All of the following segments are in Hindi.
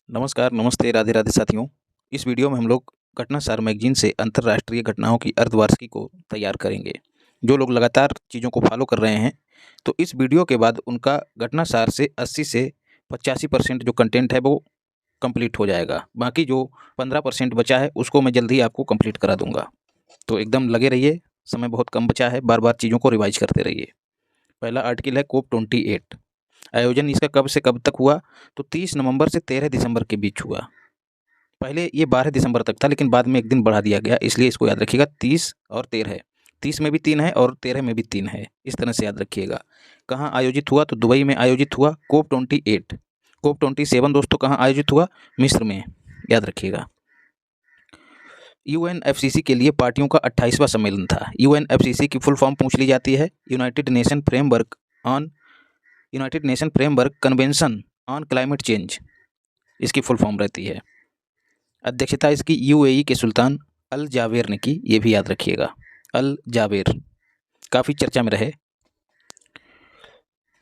नमस्कार, नमस्ते, राधे राधे साथियों। इस वीडियो में हम लोग घटनासार मैगजीन से अंतर्राष्ट्रीय घटनाओं की अर्धवार्षिकी को तैयार करेंगे। जो लोग लगातार चीज़ों को फॉलो कर रहे हैं, तो इस वीडियो के बाद उनका घटनासार से 80 से 85% जो कंटेंट है वो कंप्लीट हो जाएगा। बाकी जो 15% बचा है उसको मैं जल्द ही आपको कंप्लीट करा दूँगा। तो एकदम लगे रहिए, समय बहुत कम बचा है, बार-बार चीज़ों को रिवाइज़ करते रहिए। पहला आर्टिकल है कोप 28। आयोजन इसका कब से कब तक हुआ? तो 30 नवंबर से 13 दिसंबर के बीच हुआ। पहले ये 12 दिसंबर तक था, लेकिन बाद में एक दिन बढ़ा दिया गया, इसलिए इसको याद रखिएगा 30 और 13। 30 में भी 3 है और 13 में भी 3 है, इस तरह से याद रखिएगा। कहाँ आयोजित हुआ? तो दुबई में आयोजित हुआ कोप 28। कोप 27 दोस्तों कहाँ आयोजित हुआ? मिस्र में, याद रखिएगा। यूएनएफसीसी के लिए पार्टियों का 28वां सम्मेलन था। यूएनएफसीसी की फुल फॉर्म पूछ ली जाती है, United nation framework convention on climate change, इसकी फुल फॉर्म रहती है। अध्यक्षता इसकी यूएई के सुल्तान अल जावेर ने की, ये भी याद रखिएगा। अल जावेर काफ़ी चर्चा में रहे।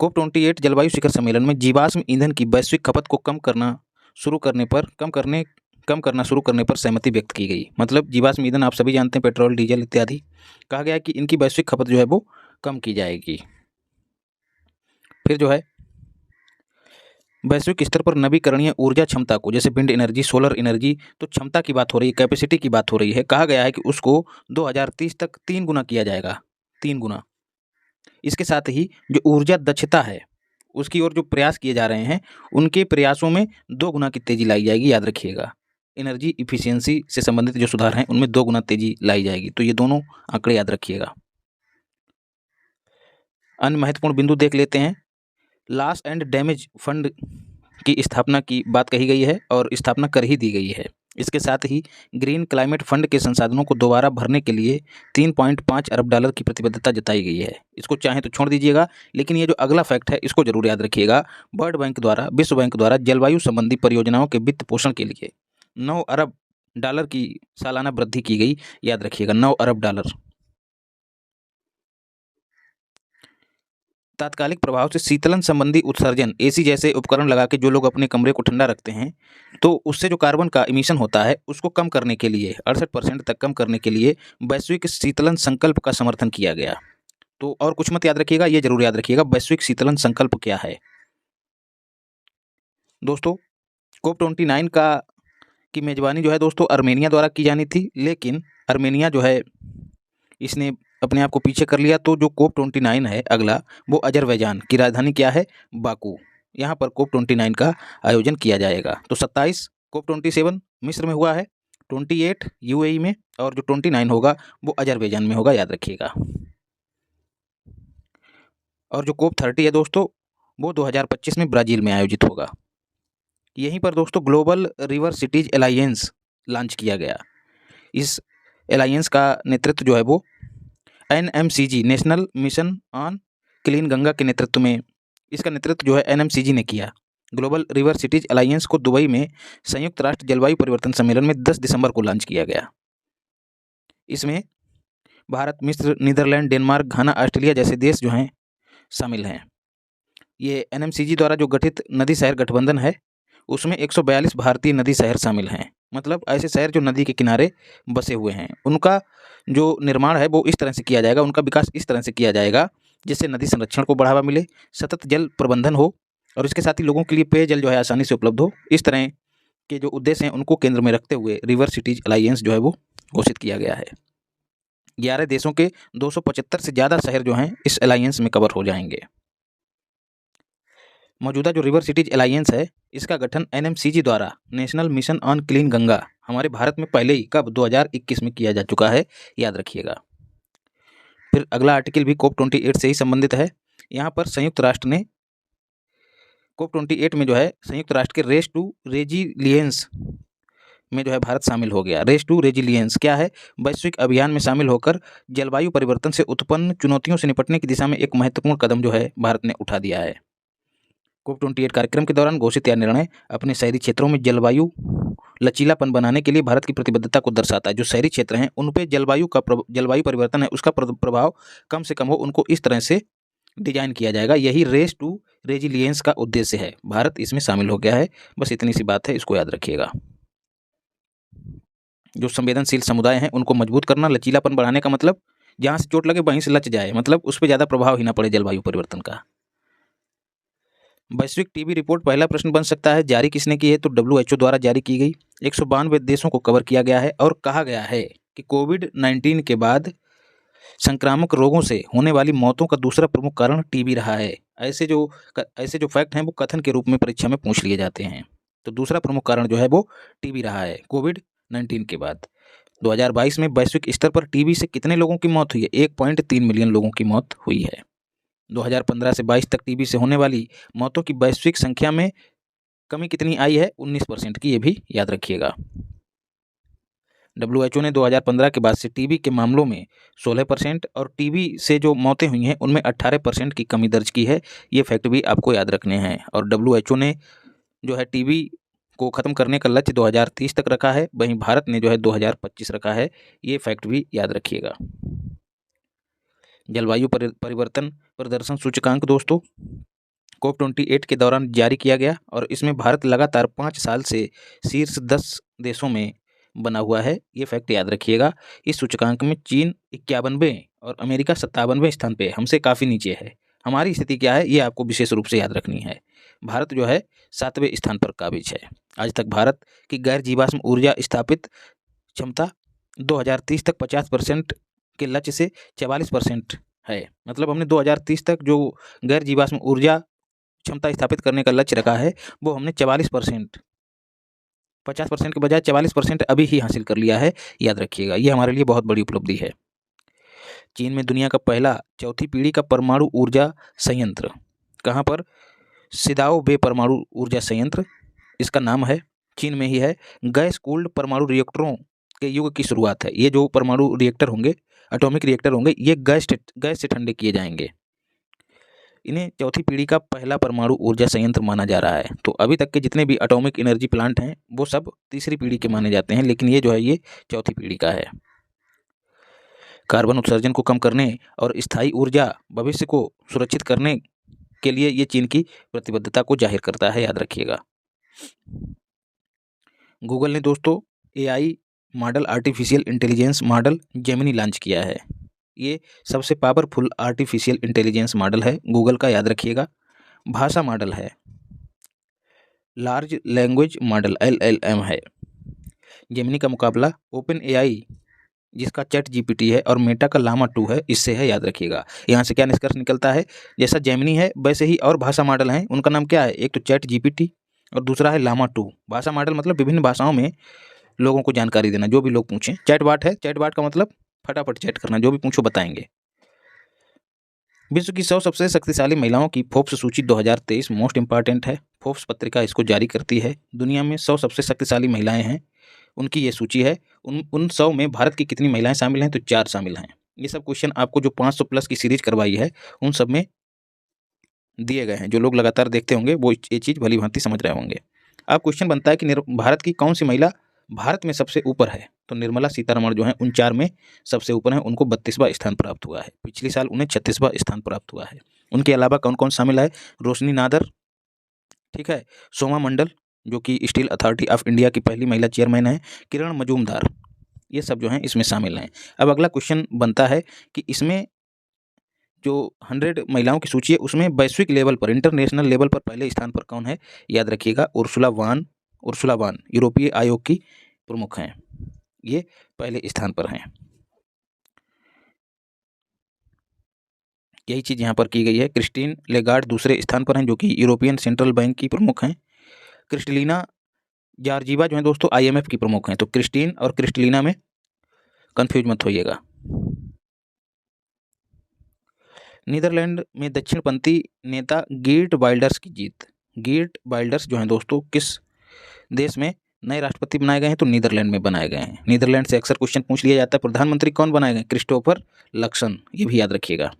कोप 28 जलवायु शिखर सम्मेलन में जीवाश्म ईंधन की वैश्विक खपत को कम करना शुरू करने पर सहमति व्यक्त की गई। मतलब जीवाश्म ईंधन आप सभी जानते हैं, पेट्रोल, डीजल इत्यादि। कहा गया कि इनकी वैश्विक खपत जो है वो कम की जाएगी। फिर जो है वैश्विक स्तर पर नवीकरणीय ऊर्जा क्षमता को, जैसे विंड एनर्जी, सोलर एनर्जी, तो क्षमता की बात हो रही है, कैपेसिटी की बात हो रही है। कहा गया है कि उसको 2030 तक 3 गुना किया जाएगा, 3 गुना। इसके साथ ही जो ऊर्जा दक्षता है उसकी ओर जो प्रयास किए जा रहे हैं, उनके प्रयासों में 2 गुना की तेजी लाई जाएगी, याद रखिएगा। एनर्जी इफिशियंसी से संबंधित जो सुधार हैं उनमें 2 गुना तेजी लाई जाएगी। तो ये दोनों आंकड़े याद रखिएगा। अन्य महत्वपूर्ण बिंदु देख लेते हैं। लॉस एंड डैमेज फंड की स्थापना की बात कही गई है और स्थापना कर ही दी गई है। इसके साथ ही ग्रीन क्लाइमेट फंड के संसाधनों को दोबारा भरने के लिए 3.5 अरब डॉलर की प्रतिबद्धता जताई गई है। इसको चाहे तो छोड़ दीजिएगा, लेकिन ये जो अगला फैक्ट है इसको जरूर याद रखिएगा। विश्व बैंक द्वारा जलवायु संबंधी परियोजनाओं के वित्त पोषण के लिए 9 अरब डॉलर की सालाना वृद्धि की गई, याद रखिएगा, 9 अरब डॉलर। तात्कालिक प्रभाव से शीतलन संबंधी उत्सर्जन, एसी जैसे उपकरण लगा के जो लोग अपने कमरे को ठंडा रखते हैं, तो उससे जो कार्बन का इमिशन होता है उसको कम करने के लिए 68% तक कम करने के लिए वैश्विक शीतलन संकल्प का समर्थन किया गया। तो और कुछ मत याद रखिएगा, ये जरूर याद रखिएगा वैश्विक शीतलन संकल्प क्या है। दोस्तों कोप 29 की मेजबानी जो है दोस्तों अर्मेनिया द्वारा की जानी थी, लेकिन अर्मेनिया जो है इसने अपने आप को पीछे कर लिया। तो जो कोप 29 है अगला, वो अजरबैजान की राजधानी क्या है? बाकू। यहाँ पर कोप 29 का आयोजन किया जाएगा। तो 27 कोप 27 मिस्र में हुआ है, 28 यूएई में, और जो 29 होगा वो अजरबैजान में होगा, याद रखिएगा। और जो कोप 30 है दोस्तों, वो 2025 में ब्राज़ील में आयोजित होगा। यहीं पर दोस्तों global river cities alliance launch किया गया। इस एलायंस का नेतृत्व जो है वो NMCG, national mission on clean Ganga के नेतृत्व में, इसका नेतृत्व जो है एनएमसीजी ने किया। ग्लोबल रिवर सिटीज अलायंस को दुबई में संयुक्त राष्ट्र जलवायु परिवर्तन सम्मेलन में 10 दिसंबर को लॉन्च किया गया। इसमें भारत, मिस्र, नीदरलैंड, डेनमार्क, घाना, ऑस्ट्रेलिया जैसे देश जो हैं शामिल हैं। ये एनएमसीजी द्वारा जो गठित नदी शहर गठबंधन है, उसमें 142 भारतीय नदी शहर शामिल हैं। मतलब ऐसे शहर जो नदी के किनारे बसे हुए हैं, उनका जो निर्माण है वो इस तरह से किया जाएगा, उनका विकास इस तरह से किया जाएगा जिससे नदी संरक्षण को बढ़ावा मिले, सतत जल प्रबंधन हो, और इसके साथ ही लोगों के लिए पेयजल जो है आसानी से उपलब्ध हो। इस तरह के जो उद्देश्य हैं उनको केंद्र में रखते हुए रिवर सिटीज अलायंस जो है वो घोषित किया गया है। 11 देशों के 275 से ज़्यादा शहर जो हैं इस अलायंस में कवर हो जाएंगे। मौजूदा जो रिवर सिटीज अलायंस है, इसका गठन एनएमसीजी द्वारा national mission on clean Ganga हमारे भारत में पहले ही कब 2021 में किया जा चुका है, याद रखिएगा। फिर अगला आर्टिकल भी कोप 28 से ही संबंधित है। यहाँ पर संयुक्त राष्ट्र ने कोप 28 में जो है संयुक्त राष्ट्र के रेस टू रेजिलियंस में जो है भारत शामिल हो गया। रेस टू रेजिलियंस क्या है? वैश्विक अभियान में शामिल होकर जलवायु परिवर्तन से उत्पन्न चुनौतियों से निपटने की दिशा में एक महत्वपूर्ण कदम जो है भारत ने उठा दिया है। कोप 28 कार्यक्रम के दौरान घोषित यह निर्णय अपने शहरी क्षेत्रों में जलवायु लचीलापन बनाने के लिए भारत की प्रतिबद्धता को दर्शाता है। जो शहरी क्षेत्र हैं उन पे जलवायु परिवर्तन है उसका प्रभाव कम से कम हो, उनको इस तरह से डिजाइन किया जाएगा। यही रेस टू रेजिलियंस का उद्देश्य है। भारत इसमें शामिल हो गया है। बस इतनी सी बात है, इसको याद रखिएगा। जो संवेदनशील समुदाय हैं उनको मजबूत करना, लचीलापन बढ़ाने का मतलब जहाँ से चोट लगे वहीं से लच जाए, मतलब उस पर ज़्यादा प्रभाव ही ना पड़े जलवायु परिवर्तन का। वैश्विक टीबी रिपोर्ट पहला प्रश्न बन सकता है, जारी किसने की है? तो WHO द्वारा जारी की गई। 192 देशों को कवर किया गया है और कहा गया है कि कोविड-19 के बाद संक्रामक रोगों से होने वाली मौतों का दूसरा प्रमुख कारण टीबी रहा है। ऐसे जो फैक्ट हैं वो कथन के रूप में परीक्षा में पूछ लिए जाते हैं। तो दूसरा प्रमुख कारण जो है वो टीबी रहा है कोविड-19 के बाद। 2022 में वैश्विक स्तर पर टीबी से कितने लोगों की मौत हुई है? 1.3 मिलियन लोगों की मौत हुई है। 2015 से 22 तक टीबी से होने वाली मौतों की वैश्विक संख्या में कमी कितनी आई है? 19% की, ये भी याद रखिएगा। WHO ने 2015 के बाद से टीबी के मामलों में 16% और टीबी से जो मौतें हुई हैं उनमें 18% की कमी दर्ज की है। ये फैक्ट भी आपको याद रखने हैं। और WHO ने जो है टीबी को ख़त्म करने का लक्ष्य 2030 तक रखा है, वहीं भारत ने जो है 2025 रखा है। ये फैक्ट भी याद रखिएगा। जलवायु परिवर्तन प्रदर्शन सूचकांक दोस्तों COP28 के दौरान जारी किया गया और इसमें भारत लगातार 5 साल से शीर्ष 10 देशों में बना हुआ है। ये फैक्ट याद रखिएगा। इस सूचकांक में चीन 51वें और अमेरिका 57वें स्थान पे हमसे काफ़ी नीचे है। हमारी स्थिति क्या है ये आपको विशेष रूप से याद रखनी है। भारत जो है 7वें स्थान पर काबिज है। आज तक भारत की गैर जीवाश्म ऊर्जा स्थापित क्षमता 2030 तक 50% के लक्ष्य से 44% है। मतलब हमने 2030 तक जो गैर जीवाश्म ऊर्जा क्षमता स्थापित करने का लक्ष्य रखा है वो हमने 44%, 50% के बजाय 44% अभी ही हासिल कर लिया है। याद रखिएगा, ये हमारे लिए बहुत बड़ी उपलब्धि है। चीन में दुनिया का पहला चौथी पीढ़ी का परमाणु ऊर्जा संयंत्र कहाँ पर? सिदाओ बे परमाणु ऊर्जा संयंत्र इसका नाम है, चीन में ही है। गैस कूल्ड परमाणु रिएक्टरों के युग की शुरुआत है। ये जो परमाणु रिएक्टर होंगे, एटॉमिक रिएक्टर होंगे, ये गैस से ठंडे किए जाएंगे। इन्हें चौथी पीढ़ी का पहला परमाणु ऊर्जा संयंत्र माना जा रहा है। तो अभी तक के जितने भी एटॉमिक एनर्जी प्लांट हैं वो सब तीसरी पीढ़ी के माने जाते हैं, लेकिन ये जो है ये चौथी पीढ़ी का है। कार्बन उत्सर्जन को कम करने और स्थायी ऊर्जा भविष्य को सुरक्षित करने के लिए ये चीन की प्रतिबद्धता को जाहिर करता है। याद रखिएगा। गूगल ने दोस्तों AI model, artificial intelligence model Gemini launch किया है। ये सबसे पावरफुल आर्टिफिशियल इंटेलिजेंस मॉडल है गूगल का, याद रखिएगा। भाषा मॉडल है, लार्ज लैंग्वेज मॉडल LLM है। जेमिनी का मुकाबला ओपन AI जिसका ChatGPT है और मेटा का लामा 2 है, इससे है। याद रखिएगा। यहाँ से क्या निष्कर्ष निकलता है? जैसा जेमिनी है वैसे ही और भाषा मॉडल हैं, उनका नाम क्या है? एक तो ChatGPT और दूसरा है लामा 2। भाषा मॉडल मतलब विभिन्न भाषाओं में लोगों को जानकारी देना, जो भी लोग पूछें। चैटबॉट है, चैटबॉट का मतलब फटाफट चैट करना, जो भी पूछो बताएंगे। विश्व की 100 सबसे शक्तिशाली महिलाओं की फोर्ब्स सूची 2023 मोस्ट इंपॉर्टेंट है। फोर्ब्स पत्रिका इसको जारी करती है। दुनिया में 100 सबसे शक्तिशाली महिलाएं हैं, उनकी ये सूची है। उन 100 में भारत की कितनी महिलाएं शामिल हैं? तो 4 शामिल हैं। ये सब क्वेश्चन आपको जो 500 प्लस की सीरीज करवाई है उन सब में दिए गए हैं। जो लोग लगातार देखते होंगे वो ये चीज़ भली भांति समझ रहे होंगे। अब क्वेश्चन बनता है कि भारत की कौन सी महिला भारत में सबसे ऊपर है? तो निर्मला सीतारमण जो है उन 4 में सबसे ऊपर है, उनको 32वां स्थान प्राप्त हुआ है। पिछले साल उन्हें 36वां स्थान प्राप्त हुआ है। उनके अलावा कौन कौन शामिल है? रोशनी नादर, ठीक है, सोमा मंडल जो कि स्टील अथॉरिटी ऑफ इंडिया की पहली महिला चेयरमैन है, किरण मजूमदार, ये सब जो हैं इसमें शामिल हैं। अब अगला क्वेश्चन बनता है कि इसमें जो 100 महिलाओं की सूची है उसमें वैश्विक लेवल पर, इंटरनेशनल लेवल पर पहले स्थान पर कौन है? याद रखिएगा, उर्सुला वान यूरोपीय आयोग की प्रमुख हैं, ये पहले स्थान पर हैं। यही चीज़ यहाँ पर की गई है। क्रिस्टीन लेगार्ड दूसरे स्थान पर हैं जो कि यूरोपियन सेंट्रल बैंक की प्रमुख हैं। क्रिस्टलिना जॉर्जीवा जो है दोस्तों IMF की प्रमुख हैं। तो क्रिस्टीन और क्रिस्टलिना में कंफ्यूज मत होइएगा। नीदरलैंड में दक्षिणपंथी नेता गीर्ट वाइल्डर्स की जीत। गीर्ट वाइल्डर्स जो हैं दोस्तों किस देश में नए राष्ट्रपति बनाए गए हैं? तो नीदरलैंड में बनाए गए हैं। नीदरलैंड से अक्सर क्वेश्चन पूछ लिया जाता है। प्रधानमंत्री कौन बनाए गए? क्रिस्टोफर लक्सन, ये भी याद रखिएगा।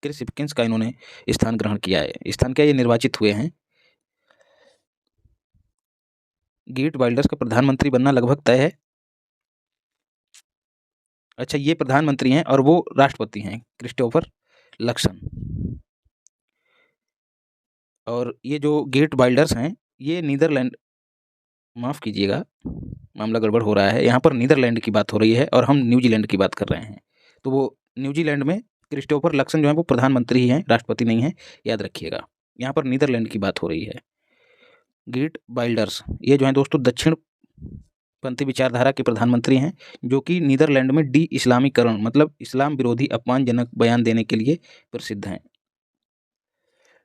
क्रिस हिपकिंस का इन्होंने स्थान ग्रहण किया है। स्थान क्या, ये निर्वाचित हुए हैं। गीर्ट वाइल्डर्स का प्रधानमंत्री बनना लगभग तय है। अच्छा, ये प्रधानमंत्री हैं और वो राष्ट्रपति हैं, क्रिस्टोफर लक्सन। और ये जो गेट बाइल्डर्स हैं, ये नीदरलैंड, माफ़ कीजिएगा, मामला गड़बड़ हो रहा है, यहाँ पर नीदरलैंड की बात हो रही है और हम न्यूजीलैंड की बात कर रहे हैं। तो वो न्यूजीलैंड में क्रिस्टोफर लक्सन जो है वो प्रधानमंत्री ही हैं, राष्ट्रपति नहीं हैं, याद रखिएगा। यहाँ पर नीदरलैंड की बात हो रही है। गेट बाइल्डर्स ये जो हैं दोस्तों दक्षिण पंथी विचारधारा के प्रधानमंत्री हैं, जो कि नीदरलैंड में डी इस्लामीकरण मतलब इस्लाम विरोधी अपमानजनक बयान देने के लिए प्रसिद्ध हैं।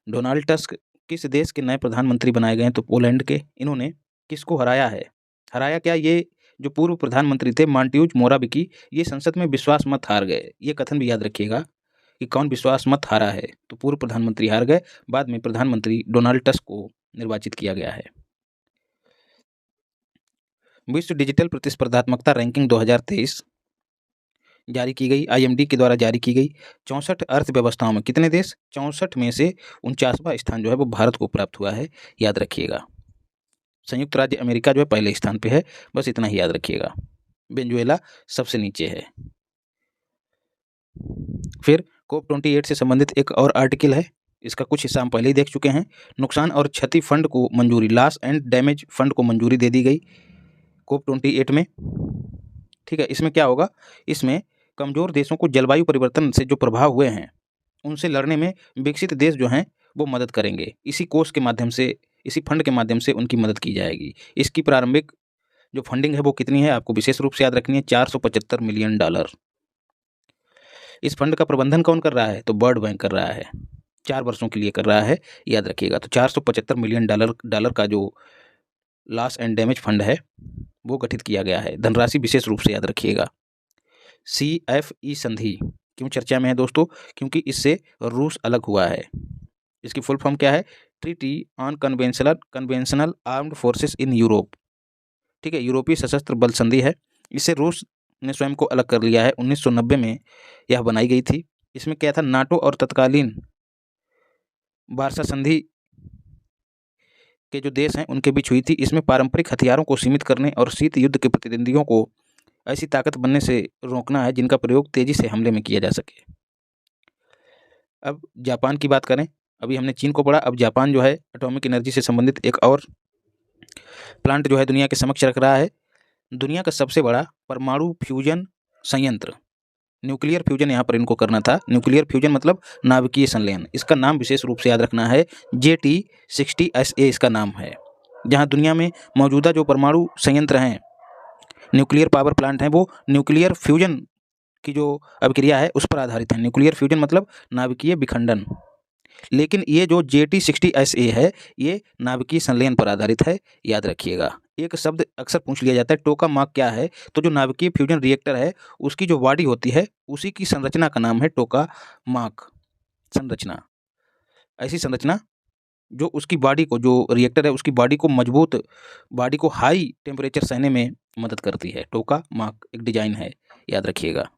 डोनाल्ड टस्क किस देश के नए प्रधानमंत्री बनाए गए हैं? तो पोलैंड के। इन्होंने किसको हराया है? हराया क्या? ये जो पूर्व प्रधानमंत्री थे मांटेउज मोराविकी, ये संसद में विश्वास मत हार गए। ये कथन भी याद रखिएगा कि कौन विश्वास मत हारा है। तो पूर्व प्रधानमंत्री हार गए, बाद में प्रधानमंत्री डोनाल्ड टस्क को निर्वाचित किया गया है। विश्व डिजिटल प्रतिस्पर्धात्मकता रैंकिंग 2023 जारी की गई, आईएमडी के द्वारा जारी की गई। 64 अर्थव्यवस्थाओं में कितने देश? 64 में से 49वां स्थान जो है वो भारत को प्राप्त हुआ है, याद रखिएगा। संयुक्त राज्य अमेरिका जो है पहले स्थान पे है, बस इतना ही याद रखिएगा। वेनेजुएला सबसे नीचे है। फिर COP28 से संबंधित एक और आर्टिकल है, इसका कुछ हिस्सा हम पहले ही देख चुके हैं। नुकसान और क्षति फंड को मंजूरी, लॉस एंड डैमेज फंड को मंजूरी दे दी गई COP28 में। ठीक है, इसमें क्या होगा? इसमें कमज़ोर देशों को जलवायु परिवर्तन से जो प्रभाव हुए हैं उनसे लड़ने में विकसित देश जो हैं वो मदद करेंगे। इसी कोष के माध्यम से, इसी फंड के माध्यम से उनकी मदद की जाएगी। इसकी प्रारंभिक जो फंडिंग है वो कितनी है, आपको विशेष रूप से याद रखनी है, $475 मिलियन। इस फंड का प्रबंधन कौन कर रहा है? तो वर्ल्ड बैंक कर रहा है, 4 वर्षों के लिए कर रहा है, याद रखिएगा। तो $475 मिलियन का जो लॉस एंड डैमेज फंड है वो गठित किया गया है। धनराशि विशेष रूप से याद रखिएगा। CFE संधि क्यों चर्चा में है दोस्तों? क्योंकि इससे रूस अलग हुआ है। इसकी फुल फॉर्म क्या है? Treaty on conventional armed forces in Europe. ठीक है, यूरोपीय सशस्त्र बल संधि है। इससे रूस ने स्वयं को अलग कर लिया है। 1990 में यह बनाई गई थी। इसमें क्या था? नाटो और तत्कालीन वार्सा संधि के जो देश हैं उनके बीच हुई थी। इसमें पारंपरिक हथियारों को सीमित करने और शीत युद्ध के प्रतिद्वंदियों को ऐसी ताकत बनने से रोकना है जिनका प्रयोग तेजी से हमले में किया जा सके। अब जापान की बात करें, अभी हमने चीन को पढ़ा, अब जापान जो है एटॉमिक एनर्जी से संबंधित एक और प्लांट जो है दुनिया के समक्ष रख रहा है। दुनिया का सबसे बड़ा परमाणु फ्यूजन संयंत्र, न्यूक्लियर फ्यूजन यहाँ पर इनको करना था। न्यूक्लियर फ्यूजन मतलब नाभिकीय संलयन। इसका नाम विशेष रूप से याद रखना है, JT60SA इसका नाम है। जहाँ दुनिया में मौजूदा जो परमाणु संयंत्र हैं, न्यूक्लियर पावर प्लांट हैं, वो न्यूक्लियर फ्यूजन की जो अभिक्रिया है उस पर आधारित है। न्यूक्लियर फ्यूजन मतलब नाभिकीय विखंडन। लेकिन ये जो JT60SA है ये नाभिकीय संलयन पर आधारित है, याद रखिएगा। एक शब्द अक्सर पूछ लिया जाता है, टोकामाक क्या है? तो जो नाभिकीय फ्यूजन रिएक्टर है उसकी जो बॉडी होती है उसी की संरचना का नाम है टोकामाक संरचना। ऐसी संरचना जो उसकी बॉडी को, जो रिएक्टर है उसकी बॉडी को मजबूत, बॉडी को हाई टेम्परेचर सहने में मदद करती है। टोकामाक एक डिजाइन है, याद रखिएगा।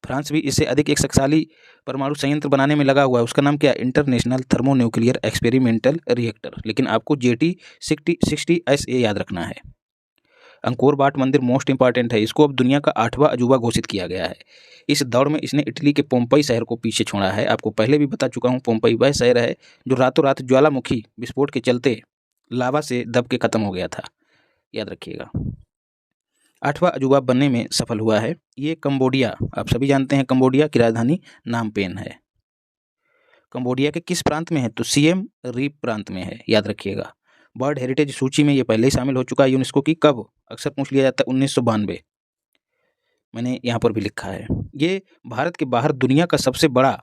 फ्रांस भी इससे अधिक एक शक्तिशाली परमाणु संयंत्र बनाने में लगा हुआ है। उसका नाम क्या है? International thermonuclear experimental reactor. लेकिन आपको JT60SA याद रखना है। अंकोर वाट मंदिर मोस्ट इंपॉर्टेंट है। इसको अब दुनिया का 8वां अजूबा घोषित किया गया है। इस दौड़ में इसने इटली के पोम्पई शहर को पीछे छोड़ा है। आपको पहले भी बता चुका हूँ, पोम्पई वह शहर है जो रातों रात ज्वालामुखी विस्फोट के चलते लावा से दब के खत्म हो गया था, याद रखिएगा। 8वां अजूबा बनने में सफल हुआ है। ये कंबोडिया, आप सभी जानते हैं कंबोडिया की राजधानी नामपेन है। कंबोडिया के किस प्रांत में है? तो सिएम रीप प्रांत में है, याद रखिएगा। वर्ल्ड हेरिटेज सूची में ये पहले ही शामिल हो चुका है यूनेस्को की। कब? अक्सर पूछ लिया जाता है, 1992। मैंने यहाँ पर भी लिखा है। ये भारत के बाहर दुनिया का सबसे बड़ा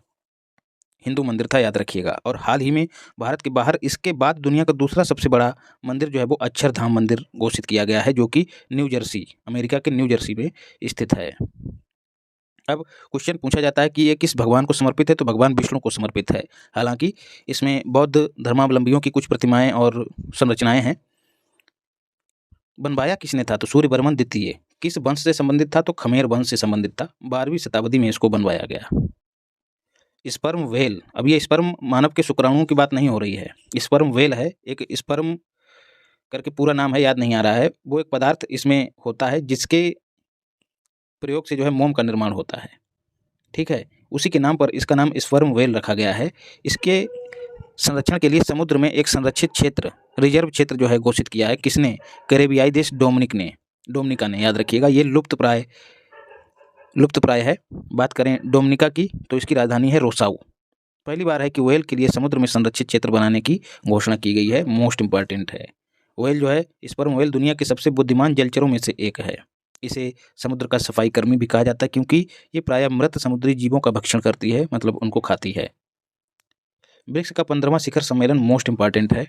हिंदू मंदिर था, याद रखिएगा। और हाल ही में भारत के बाहर इसके बाद दुनिया का दूसरा सबसे बड़ा मंदिर जो है वो अक्षरधाम मंदिर घोषित किया गया है, जो कि न्यू जर्सी, अमेरिका के न्यू जर्सी में स्थित है। अब क्वेश्चन पूछा जाता है कि ये किस भगवान को समर्पित है? तो भगवान विष्णु को समर्पित है। हालांकि इसमें बौद्ध धर्मावलंबियों की कुछ प्रतिमाएं और संरचनाएं हैं। बनवाया किसने था? तो सूर्यवर्मन द्वितीय। किस वंश से संबंधित था? तो खमेर वंश से संबंधित था। 12वीं शताब्दी में इसको बनवाया गया। स्पर्म व्हेल, अब ये स्पर्म मानव के शुक्राणुओं की बात नहीं हो रही है। स्पर्म व्हेल है, एक स्पर्म करके पूरा नाम है, याद नहीं आ रहा है। वो एक पदार्थ इसमें होता है जिसके प्रयोग से जो है मोम का निर्माण होता है। ठीक है, उसी के नाम पर इसका नाम स्पर्म व्हेल रखा गया है। इसके संरक्षण के लिए समुद्र में एक संरक्षित क्षेत्र, रिजर्व क्षेत्र जो है घोषित किया है। किसने? कैरेबियाई देश डोमिनिका ने। याद रखिएगा, ये लुप्तप्राय है। बात करें डोमिनिका की तो इसकी राजधानी है रोसाऊ। पहली बार है कि व्हेल के लिए समुद्र में संरक्षित क्षेत्र बनाने की घोषणा की गई है। मोस्ट इंपॉर्टेंट है। व्हेल जो है, स्पर्म व्हेल दुनिया के सबसे बुद्धिमान जलचरों में से एक है। इसे समुद्र का सफाई कर्मी भी कहा जाता है, क्योंकि ये प्रायः मृत समुद्री जीवों का भक्षण करती है, मतलब उनको खाती है। ब्रिक्स का 15वां शिखर सम्मेलन मोस्ट इंपॉर्टेंट है।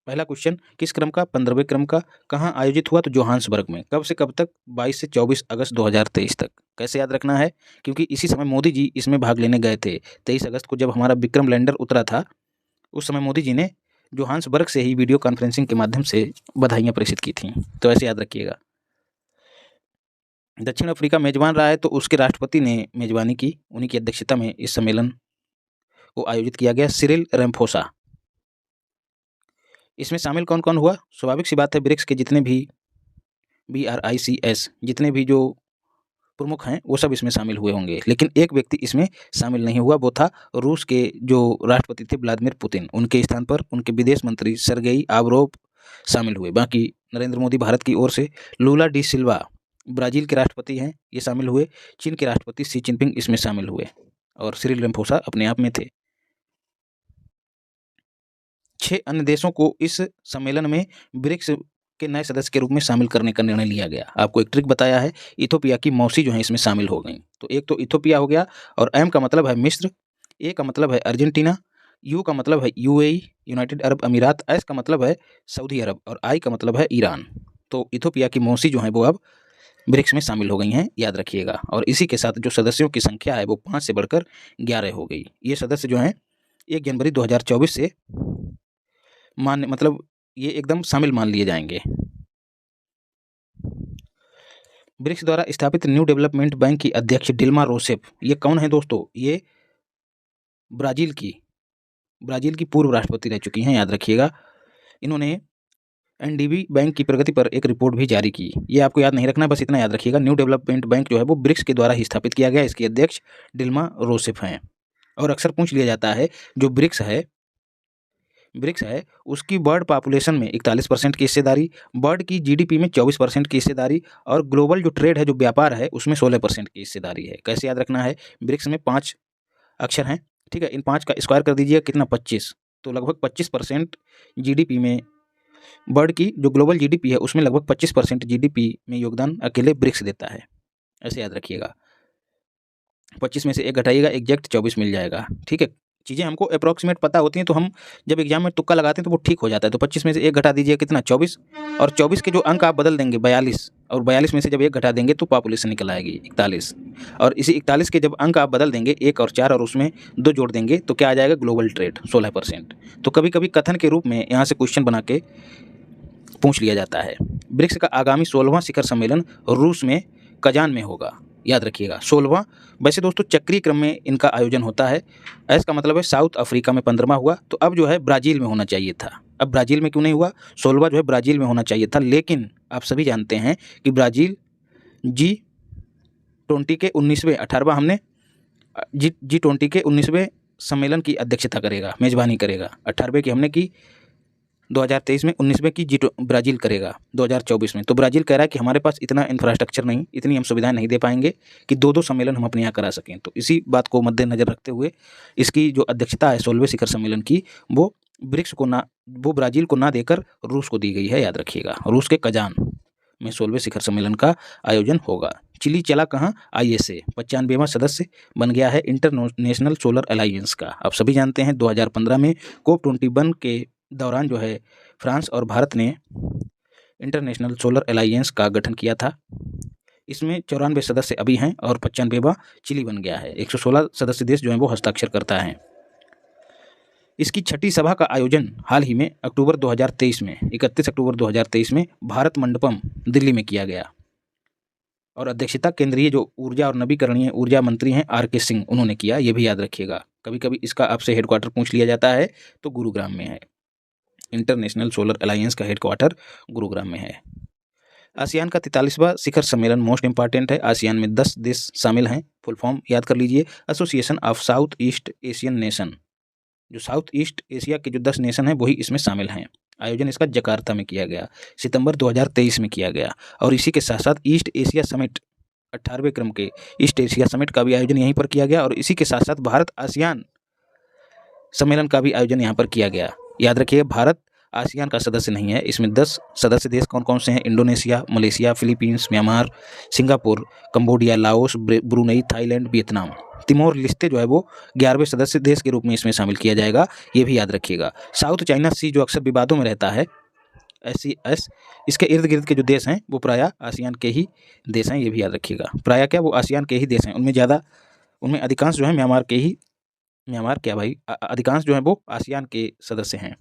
पहला क्वेश्चन, किस क्रम का? 15वें क्रम का। कहाँ आयोजित हुआ? तो जोहान्सबर्ग में। कब से कब तक? 22 से 24 अगस्त 2023 तक। कैसे याद रखना है? क्योंकि इसी समय मोदी जी इसमें भाग लेने गए थे। 23 अगस्त को जब हमारा विक्रम लैंडर उतरा था, उस समय मोदी जी ने जोहान्सबर्ग से ही वीडियो कॉन्फ्रेंसिंग के माध्यम से बधाइयाँ प्रेषित की थी। तो ऐसे याद रखिएगा। दक्षिण अफ्रीका मेजबान रहा है, तो उसके राष्ट्रपति ने मेजबानी की। उन्हीं की अध्यक्षता में इस सम्मेलन को आयोजित किया गया। सिरिल रैम्फोसा। इसमें शामिल कौन कौन हुआ? स्वाभाविक सी बात है, ब्रिक्स के जितने भी BRICS जितने भी जो प्रमुख हैं वो सब इसमें शामिल हुए होंगे। लेकिन एक व्यक्ति इसमें शामिल नहीं हुआ, वो था रूस के जो राष्ट्रपति थे व्लादिमीर पुतिन। उनके स्थान पर उनके विदेश मंत्री सर्गेई लाव्रोव शामिल हुए। बाकी नरेंद्र मोदी भारत की ओर से, लूला डी सिल्वा ब्राज़ील के राष्ट्रपति हैं, ये शामिल हुए। चीन के राष्ट्रपति शी जिनपिंग इसमें शामिल हुए, और सिरिल रैम्फोसा अपने आप में थे। 6 अन्य देशों को इस सम्मेलन में ब्रिक्स के नए सदस्य के रूप में शामिल करने का निर्णय लिया गया। आपको एक ट्रिक बताया है, इथोपिया की मौसी जो है इसमें शामिल हो गई। तो एक तो इथोपिया हो गया, और एम का मतलब है मिस्र, ए का मतलब है अर्जेंटीना, यू का मतलब है UAE यूनाइटेड अरब अमीरात, एस का मतलब है सऊदी अरब, और आई का मतलब है ईरान। तो इथोपिया की मौसी जो है वो अब ब्रिक्स में शामिल हो गई हैं, याद रखिएगा। और इसी के साथ जो सदस्यों की संख्या है वो 5 से बढ़कर 11 हो गई। ये सदस्य जो हैं 1 जनवरी 2024 से मतलब ये एकदम शामिल मान लिए जाएंगे। ब्रिक्स द्वारा स्थापित न्यू डेवलपमेंट बैंक की अध्यक्ष डिल्मा रोसेफ, ये कौन है दोस्तों? ये ब्राज़ील की पूर्व राष्ट्रपति रह चुकी हैं, याद रखिएगा। इन्होंने NDB बैंक की प्रगति पर एक रिपोर्ट भी जारी की। ये आपको याद नहीं रखना, बस इतना याद रखिएगा। न्यू डेवलपमेंट बैंक जो है वो ब्रिक्स के द्वारा ही स्थापित किया गया। इसके अध्यक्ष डिल्मा रोसेफ हैं। और अक्सर पूछ लिया जाता है, जो ब्रिक्स है उसकी बर्ड पॉपुलेशन में 41% की हिस्सेदारी, बर्ड की GDP में 24% की हिस्सेदारी, और ग्लोबल जो ट्रेड है, जो व्यापार है, उसमें 16% की हिस्सेदारी है। कैसे याद रखना है? ब्रिक्स में 5 अक्षर हैं, ठीक है। इन 5 का स्क्वायर कर दीजिएगा, कितना? 25। तो लगभग 25% GDP में, बर्ड की जो ग्लोबल GDP है उसमें लगभग 25% GDP में योगदान अकेले ब्रिक्स देता है। ऐसे याद रखिएगा। 25 में से 1 घटाइएगा, एग्जैक्ट 24 मिल जाएगा, ठीक है। चीज़ें हमको अप्रॉक्सीमेट पता होती हैं, तो हम जब एग्जाम में तुक्का लगाते हैं तो वो ठीक हो जाता है। तो 25 में से 1 घटा दीजिए, कितना? 24। और 24 के जो अंक आप बदल देंगे 42, और 42 में से जब 1 घटा देंगे तो पॉपुलेशन निकल आएगी 41। और इसी 41 के जब अंक आप बदल देंगे 1 और 4 और उसमें 2 जोड़ देंगे तो क्या आ जाएगा? Global trade 16%। तो कभी कभी कथन के रूप में यहाँ से क्वेश्चन बना के पूछ लिया जाता है। ब्रिक्स का आगामी 16वां शिखर सम्मेलन रूस में कजान में होगा, याद रखिएगा। 16वां। वैसे दोस्तों चक्रीय क्रम में इनका आयोजन होता है। एस का मतलब है साउथ अफ्रीका में 15वां हुआ, तो अब जो है ब्राज़ील में होना चाहिए था। अब ब्राज़ील में क्यों नहीं हुआ? 16वां जो है ब्राज़ील में होना चाहिए था, लेकिन आप सभी जानते हैं कि ब्राज़ील G20 के 19वें 18वां हमने G20 के 19वें सम्मेलन की अध्यक्षता करेगा, मेज़बानी करेगा। 18वें की हमने की 2023 में, 19वें की ब्राज़ील करेगा 2024 में। तो ब्राज़ील कह रहा है कि हमारे पास इतना इंफ्रास्ट्रक्चर नहीं, इतनी हम सुविधाएं नहीं दे पाएंगे कि 2-2 सम्मेलन हम अपने यहाँ करा सकें। तो इसी बात को मद्देनजर रखते हुए इसकी जो अध्यक्षता है 16वें शिखर सम्मेलन की, वो ब्राज़ील को ना देकर रूस को दी गई है, याद रखिएगा। रूस के कजान में 16वें शिखर सम्मेलन का आयोजन होगा। चिली चला कहाँ? ISA 95वां सदस्य बन गया है इंटरनेशनल सोलर अलायंस का। आप सभी जानते हैं 2015 में COP21 के दौरान जो है फ्रांस और भारत ने इंटरनेशनल सोलर अलायंस का गठन किया था। इसमें 94 सदस्य अभी हैं और 95वां चिली बन गया है। 116 सदस्य देश जो हैं वो हस्ताक्षर करता है। इसकी 6ठी सभा का आयोजन हाल ही में अक्टूबर 2023 में 31 अक्टूबर 2023 में भारत मंडपम दिल्ली में किया गया, और अध्यक्षता केंद्रीय जो ऊर्जा और नवीकरणीय ऊर्जा मंत्री हैं RK सिंह, उन्होंने किया। ये भी याद रखिएगा। कभी कभी इसका आपसे हेडक्वार्टर पूछ लिया जाता है, तो गुरुग्राम में है। इंटरनेशनल सोलर अलायंस का हेडक्वार्टर गुरुग्राम में है। आसियान का 43वां शिखर सम्मेलन मोस्ट इंपॉर्टेंट है। आसियान में 10 देश शामिल हैं। फुल फॉर्म याद कर लीजिए, association of south east Asian nation. जो साउथ ईस्ट एशिया के जो 10 नेशन हैं वही इसमें शामिल हैं। आयोजन इसका जकार्ता में किया गया, सितंबर 2023 में किया गया। और इसी के साथ साथ ईस्ट एशिया समिट 18वें क्रम के ईस्ट एशिया समिट का भी आयोजन यहीं पर किया गया। और इसी के साथ साथ भारत आसियान सम्मेलन का भी आयोजन यहाँ पर किया गया। याद रखिए, भारत आसियान का सदस्य नहीं है। इसमें 10 सदस्य देश कौन कौन से हैं? Indonesia, Malaysia, Philippines, Myanmar, Singapore, Cambodia, Laos, Brunei, Thailand, Vietnam. Timor Leste जो है वो 11वें सदस्य देश के रूप में इसमें शामिल किया जाएगा, ये भी याद रखिएगा। साउथ चाइना सी जो अक्सर विवादों में रहता है, SCS, इसके इर्द गिर्द के जो देश हैं वो प्रायः आसियान के ही देश हैं, ये भी याद रखिएगा। प्रायः क्या, वो आसियान के ही देश हैं। उनमें अधिकांश जो है अधिकांश जो है वो आसियान के सदस्य हैं।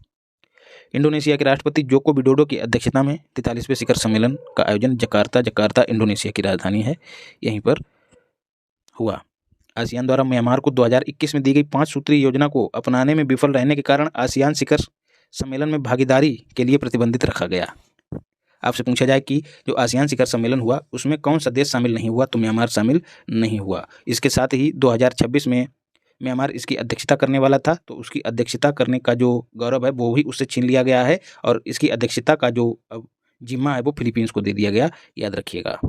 इंडोनेशिया के राष्ट्रपति जोको विडोडो की अध्यक्षता में 43वें शिखर सम्मेलन का आयोजन जकार्ता इंडोनेशिया की राजधानी है, यहीं पर हुआ। आसियान द्वारा म्यांमार को 2021 में दी गई 5 सूत्रीय योजना को अपनाने में विफल रहने के कारण आसियान शिखर सम्मेलन में भागीदारी के लिए प्रतिबंधित रखा गया। आपसे पूछा जाए कि जो आसियान शिखर सम्मेलन हुआ उसमें कौन सा देश शामिल नहीं हुआ, तो म्यांमार शामिल नहीं हुआ। इसके साथ ही 2026 में म्यांमार इसकी अध्यक्षता करने वाला था, तो उसकी अध्यक्षता करने का जो गौरव है वो भी उससे छीन लिया गया है और इसकी अध्यक्षता का जो जिम्मा है वो फिलीपींस को दे दिया गया, याद रखिएगा।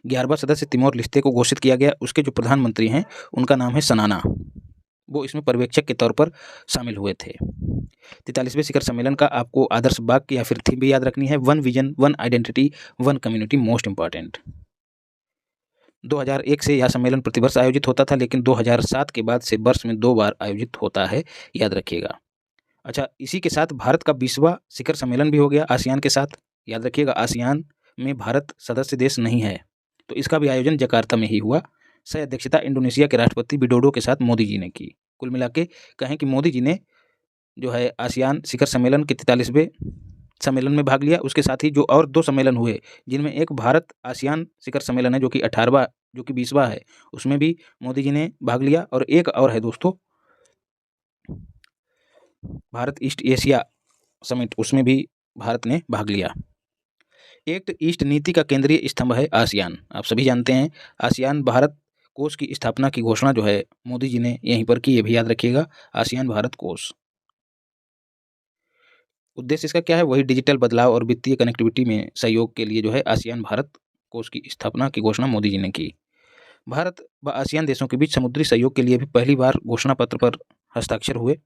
11वां सदस्य तिमोर लिस्ते को घोषित किया गया। उसके जो प्रधानमंत्री हैं उनका नाम है सनाना, वो इसमें पर्यवेक्षक के तौर पर शामिल हुए थे। 43वें शिखर सम्मेलन का आपको आदर्श वाक्य या फिर थीम भी याद रखनी है। 1 vision, 1 identity, 1 community, most important. 2001 से यह सम्मेलन प्रतिवर्ष आयोजित होता था, लेकिन 2007 के बाद से वर्ष में 2 बार आयोजित होता है, याद रखिएगा। अच्छा, इसी के साथ भारत का 20वां शिखर सम्मेलन भी हो गया आसियान के साथ, याद रखिएगा। आसियान में भारत सदस्य देश नहीं है, तो इसका भी आयोजन जकार्ता में ही हुआ। सह अध्यक्षता इंडोनेशिया के राष्ट्रपति विडोडो के साथ मोदी जी ने की। कुल मिला के कहें कि मोदी जी ने जो है आसियान शिखर सम्मेलन के 43वें सम्मेलन में भाग लिया। उसके साथ ही जो और 2 सम्मेलन हुए, जिनमें एक भारत आसियान शिखर सम्मेलन है जो कि 18वां, जो कि 20वां है, उसमें भी मोदी जी ने भाग लिया। और एक और है दोस्तों, भारत ईस्ट एशिया समिट, उसमें भी भारत ने भाग लिया। एक्ट ईस्ट नीति का केंद्रीय स्तंभ है आसियान। आप सभी जानते हैं आसियान भारत कोष की स्थापना की घोषणा जो है मोदी जी ने यहीं पर की, ये भी याद रखिएगा। आसियान भारत कोष, उद्देश्य इसका क्या है? वही डिजिटल बदलाव और वित्तीय कनेक्टिविटी में सहयोग के लिए जो है आसियान भारत कोष की स्थापना की घोषणा मोदी जी ने की। भारत व आसियान देशों के बीच समुद्री सहयोग के लिए भी पहली बार घोषणा पत्र पर हस्ताक्षर हुए।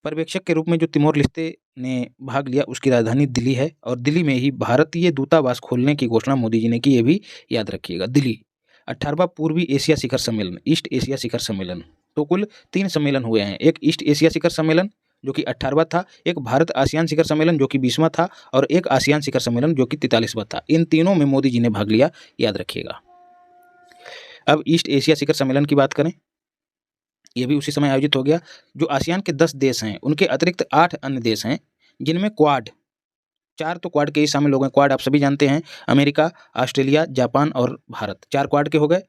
पर्यवेक्षक के रूप में जो तिमोर लिस्ते ने भाग लिया उसकी राजधानी दिल्ली है, और दिल्ली में ही भारतीय दूतावास खोलने की घोषणा मोदी जी ने की, ये भी याद रखिएगा। दिल्ली 18वां पूर्वी एशिया शिखर सम्मेलन, ईस्ट एशिया शिखर सम्मेलन, तो कुल 3 सम्मेलन हुए हैं। एक ईस्ट एशिया शिखर सम्मेलन जो कि 18वां था, एक भारत आसियान शिखर सम्मेलन जो कि 20वां था, और एक आसियान शिखर सम्मेलन जो कि 43वां था। इन तीनों में मोदी जी ने भाग लिया, याद रखिएगा। अब ईस्ट एशिया शिखर सम्मेलन की बात करें, ये भी उसी समय आयोजित हो गया। जो आसियान के 10 देश हैं उनके अतिरिक्त 8 अन्य देश हैं, जिनमें क्वाड, 4 तो क्वाड के ही शामिल हो गए। क्वाड आप सभी जानते हैं, अमेरिका, ऑस्ट्रेलिया, जापान और भारत, 4 क्वाड के हो गए।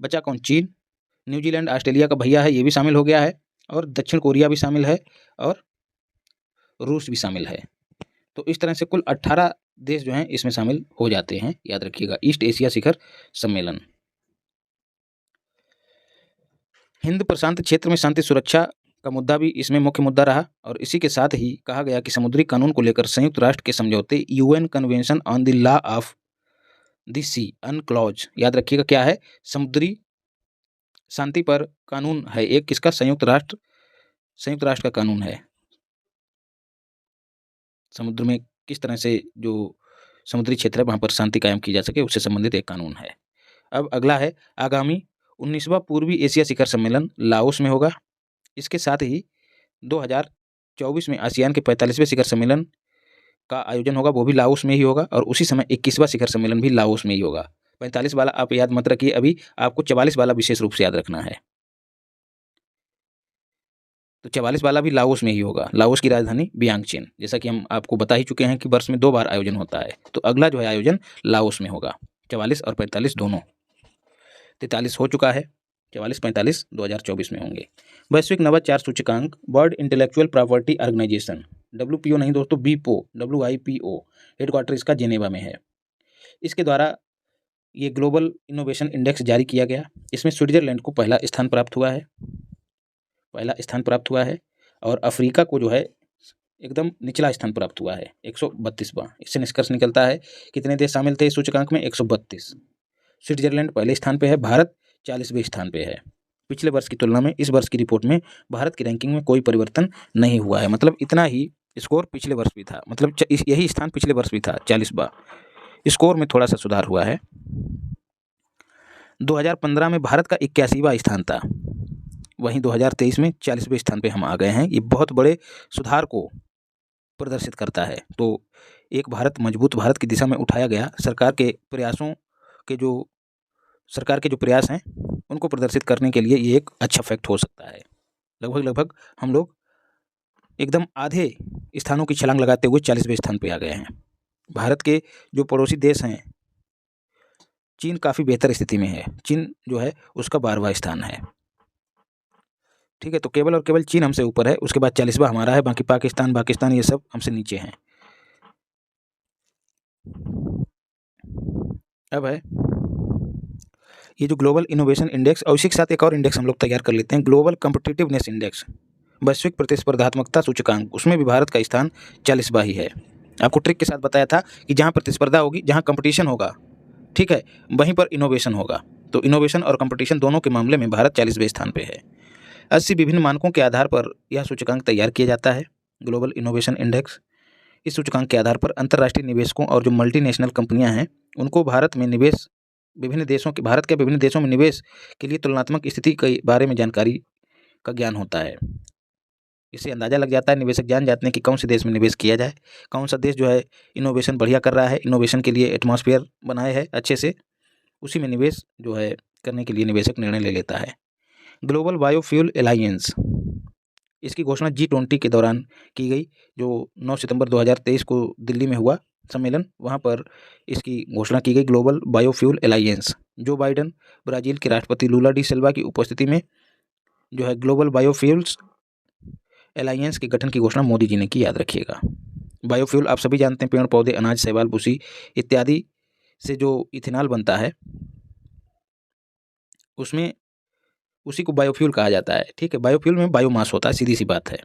बचा कौन? चीन, न्यूजीलैंड ऑस्ट्रेलिया का भैया है, ये भी शामिल हो गया है, और दक्षिण कोरिया भी शामिल है, और रूस भी शामिल है। तो इस तरह से कुल 18 देश जो हैं इसमें शामिल हो जाते हैं, याद रखिएगा। ईस्ट एशिया शिखर सम्मेलन। हिंद प्रशांत क्षेत्र में शांति सुरक्षा का मुद्दा भी इसमें मुख्य मुद्दा रहा, और इसी के साथ ही कहा गया कि समुद्री कानून को लेकर संयुक्त राष्ट्र के समझौते UN convention on the law of the sea UNCLOS, याद रखिएगा क्या है? समुद्री शांति पर कानून है एक, किसका? संयुक्त राष्ट्र का कानून है। समुद्र में किस तरह से जो समुद्री क्षेत्र है वहाँ पर शांति कायम की जा सके, उससे संबंधित एक कानून है। अब अगला है आगामी 19वां पूर्वी एशिया शिखर सम्मेलन लाओस में होगा। इसके साथ ही 2024 में आसियान के 45वें शिखर सम्मेलन का आयोजन होगा, वो भी लाओस में ही होगा, और उसी समय 21वां शिखर सम्मेलन भी लाओस में ही होगा। 45 वाला आप याद मत रखिए, अभी आपको 44 वाला विशेष रूप से याद रखना है। तो 44 वाला भी लाओस में ही होगा। लाओस की राजधानी वियांगचिन, जैसा कि हम आपको बता ही चुके हैं कि वर्ष में 2 बार आयोजन होता है। तो अगला जो है आयोजन लाओस में होगा, 44 और 45 दोनों। 43 हो चुका है, 44-45 2024 में होंगे। वैश्विक नवाचार सूचकांक, world intellectual property organisation, WPO नहीं दोस्तों, WIPO, हेडक्वार्टर इसका जेनेवा में है। इसके द्वारा ये ग्लोबल इनोवेशन इंडेक्स जारी किया गया। इसमें स्विट्जरलैंड को पहला स्थान प्राप्त हुआ है। पहला स्थान प्राप्त हुआ है, और अफ्रीका को जो है एकदम निचला स्थान प्राप्त हुआ है 132वां। इससे निष्कर्ष निकलता है कितने देश शामिल थे इस सूचकांक में? 132। स्विट्जरलैंड पहले स्थान पे है, भारत 40वें स्थान पे है। पिछले वर्ष की तुलना में इस वर्ष की रिपोर्ट में भारत की रैंकिंग में कोई परिवर्तन नहीं हुआ है, मतलब इतना ही स्कोर पिछले वर्ष भी था, मतलब यही स्थान पिछले वर्ष भी था 40वां। स्कोर में थोड़ा सा सुधार हुआ है। 2015 में भारत का 81वां स्थान था, वहीं 2023 में 40वें स्थान पे हम आ गए हैं। ये बहुत बड़े सुधार को प्रदर्शित करता है। तो एक भारत मजबूत भारत की दिशा में उठाया गया सरकार के जो प्रयास हैं उनको प्रदर्शित करने के लिए ये एक अच्छा फैक्ट हो सकता है। लगभग हम लोग एकदम आधे स्थानों की छलांग लगाते हुए 40वें स्थान पे आ गए हैं। भारत के जो पड़ोसी देश हैं, चीन काफ़ी बेहतर स्थिति में है। चीन जो है उसका 12वां स्थान है। ठीक है, तो केवल और केवल चीन हमसे ऊपर है, उसके बाद 40वां हमारा है, बाकी पाकिस्तान ये सब हमसे नीचे हैं। अब है ये जो ग्लोबल इनोवेशन इंडेक्स, और इसी के साथ एक और इंडेक्स हम लोग तैयार कर लेते हैं, ग्लोबल कॉम्पिटिटिवनेस इंडेक्स, वैश्विक प्रतिस्पर्धात्मकता सूचकांक। उसमें भी भारत का स्थान 40वां ही है। आपको ट्रिक के साथ बताया था कि जहाँ प्रतिस्पर्धा होगी, जहाँ कंपटीशन होगा, ठीक है, वहीं पर इनोवेशन होगा। तो इनोवेशन और कंपटीशन दोनों के मामले में भारत 40वें स्थान पे है। 80 विभिन्न मानकों के आधार पर यह सूचकांक तैयार किया जाता है, ग्लोबल इनोवेशन इंडेक्स। इस सूचकांक के आधार पर अंतर्राष्ट्रीय निवेशकों और जो मल्टीनेशनल कंपनियां हैं उनको भारत के विभिन्न देशों में निवेश के लिए तुलनात्मक स्थिति के बारे में जानकारी का ज्ञान होता है। इससे अंदाज़ा लग जाता है, निवेशक जान जाते हैं कि कौन से देश में निवेश किया जाए, कौन सा देश जो है इनोवेशन बढ़िया कर रहा है, इनोवेशन के लिए एटमॉस्फेयर बनाए है अच्छे से, उसी में निवेश जो है करने के लिए निवेशक निर्णय ले लेता है। ग्लोबल बायोफ्यूल एलायंस, इसकी घोषणा G20 के दौरान की गई, जो 9 सितंबर 2023 को दिल्ली में हुआ सम्मेलन, वहाँ पर इसकी घोषणा की गई, ग्लोबल बायोफ्यूल एलायंस। जो बाइडन, ब्राज़ील के राष्ट्रपति लूला डी सिल्वा की उपस्थिति में जो है ग्लोबल बायोफ्यूल्स एलायंस के गठन की घोषणा मोदी जी ने की, याद रखिएगा। बायोफ्यूल आप सभी जानते हैं, पेड़ पौधे, अनाज, शैवाल, भूसी इत्यादि से जो इथेनॉल बनता है उसमें उसी को बायोफ्यूल कहा जाता है। ठीक है, बायोफ्यूल में बायोमास होता है, सीधी सी बात है।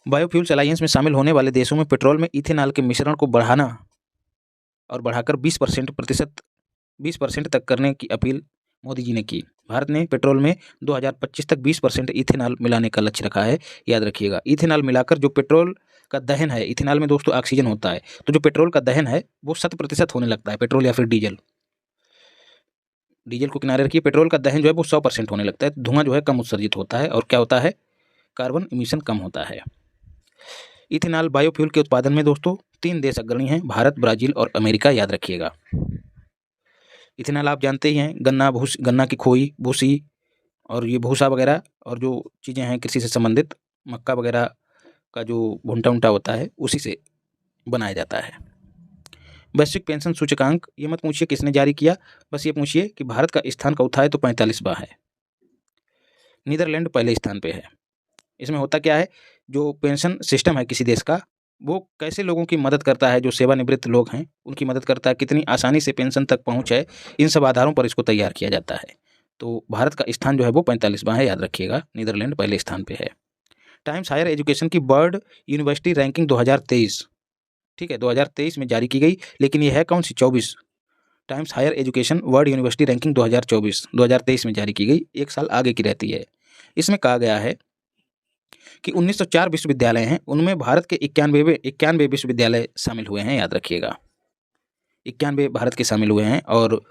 बायोफ्यूल्स अलायंस में शामिल होने वाले देशों में पेट्रोल में इथेनॉल के मिश्रण को बढ़ाना और बढ़ाकर 20% तक करने की अपील मोदी जी ने की। भारत ने पेट्रोल में 2025 तक 20% इथेनॉल मिलाने का लक्ष्य रखा है, याद रखिएगा। इथेनॉल मिलाकर जो पेट्रोल का दहन है, इथेनॉल में दोस्तों ऑक्सीजन होता है, तो जो पेट्रोल का दहन है वो 100% होने लगता है, पेट्रोल या फिर डीजल को किनारे रखिए, पेट्रोल का दहन जो है वो 100% होने लगता है, धुआं जो है कम उत्सर्जित होता है, और क्या होता है, कार्बन इमिशन कम होता है। इथेनॉल बायोफ्यूल के उत्पादन में दोस्तों 3 देश अग्रणी हैं, भारत, ब्राज़ील और अमेरिका, याद रखिएगा। इथेनॉल आप जानते ही हैं, गन्ना की खोई, भूसी और ये भूसा वगैरह और जो चीज़ें हैं कृषि से संबंधित, मक्का वगैरह का जो भुट्टा होता है उसी से बनाया जाता है। वैश्विक पेंशन सूचकांक, ये मत पूछिए किसने जारी किया, बस ये पूछिए कि भारत का स्थान चौथा है तो 45वां है। नीदरलैंड पहले स्थान पे है। इसमें होता क्या है, जो पेंशन सिस्टम है किसी देश का, वो कैसे लोगों की मदद करता है, जो सेवानिवृत्त लोग हैं उनकी मदद करता है, कितनी आसानी से पेंशन तक पहुँच है, इन सब आधारों पर इसको तैयार किया जाता है। तो भारत का स्थान जो है वो 45वां है, याद रखिएगा। नीदरलैंड पहले स्थान पे है। टाइम्स हायर एजुकेशन की वर्ल्ड यूनिवर्सिटी रैंकिंग 2023, ठीक है, 2023 में जारी की गई, लेकिन ये है कौन सी, 24। Times higher education world university ranking 2024 2023 में जारी की गई, एक साल आगे की रहती है। इसमें कहा गया है कि 1904 विश्वविद्यालय हैं, उनमें भारत के 91 विश्वविद्यालय शामिल हुए हैं, याद रखिएगा। 91 भारत के शामिल हुए हैं, और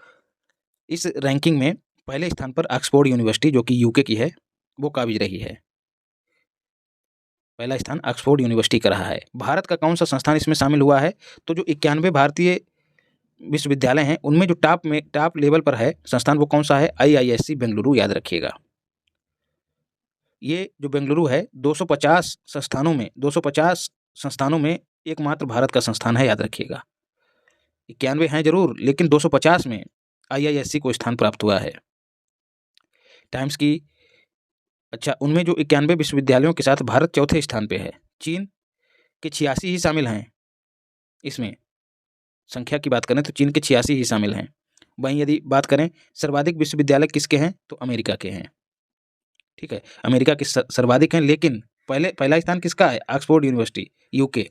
इस रैंकिंग में पहले स्थान पर ऑक्सफोर्ड यूनिवर्सिटी जो कि यूके की है वो काबिज रही है। पहला स्थान ऑक्सफोर्ड यूनिवर्सिटी का रहा है। भारत का कौन सा संस्थान इसमें शामिल हुआ है, तो जो 91 भारतीय विश्वविद्यालय हैं उनमें जो टॉप लेवल पर है संस्थान वो कौन सा है, IISc बेंगलुरु, याद रखिएगा। ये जो बेंगलुरु है 250 संस्थानों में एकमात्र भारत का संस्थान है, याद रखिएगा। 91 हैं जरूर, लेकिन 250 में IISc को स्थान प्राप्त हुआ है। टाइम्स की, अच्छा, उनमें जो 91 विश्वविद्यालयों के साथ भारत चौथे स्थान पे है। चीन के 86 ही शामिल हैं, इसमें संख्या की बात करें तो चीन के 86 ही शामिल हैं। वहीं यदि बात करें सर्वाधिक विश्वविद्यालय किसके हैं, तो अमेरिका के हैं। ठीक है, अमेरिका के सर्वाधिक हैं, लेकिन पहला स्थान किसका है? Oxford university, UK.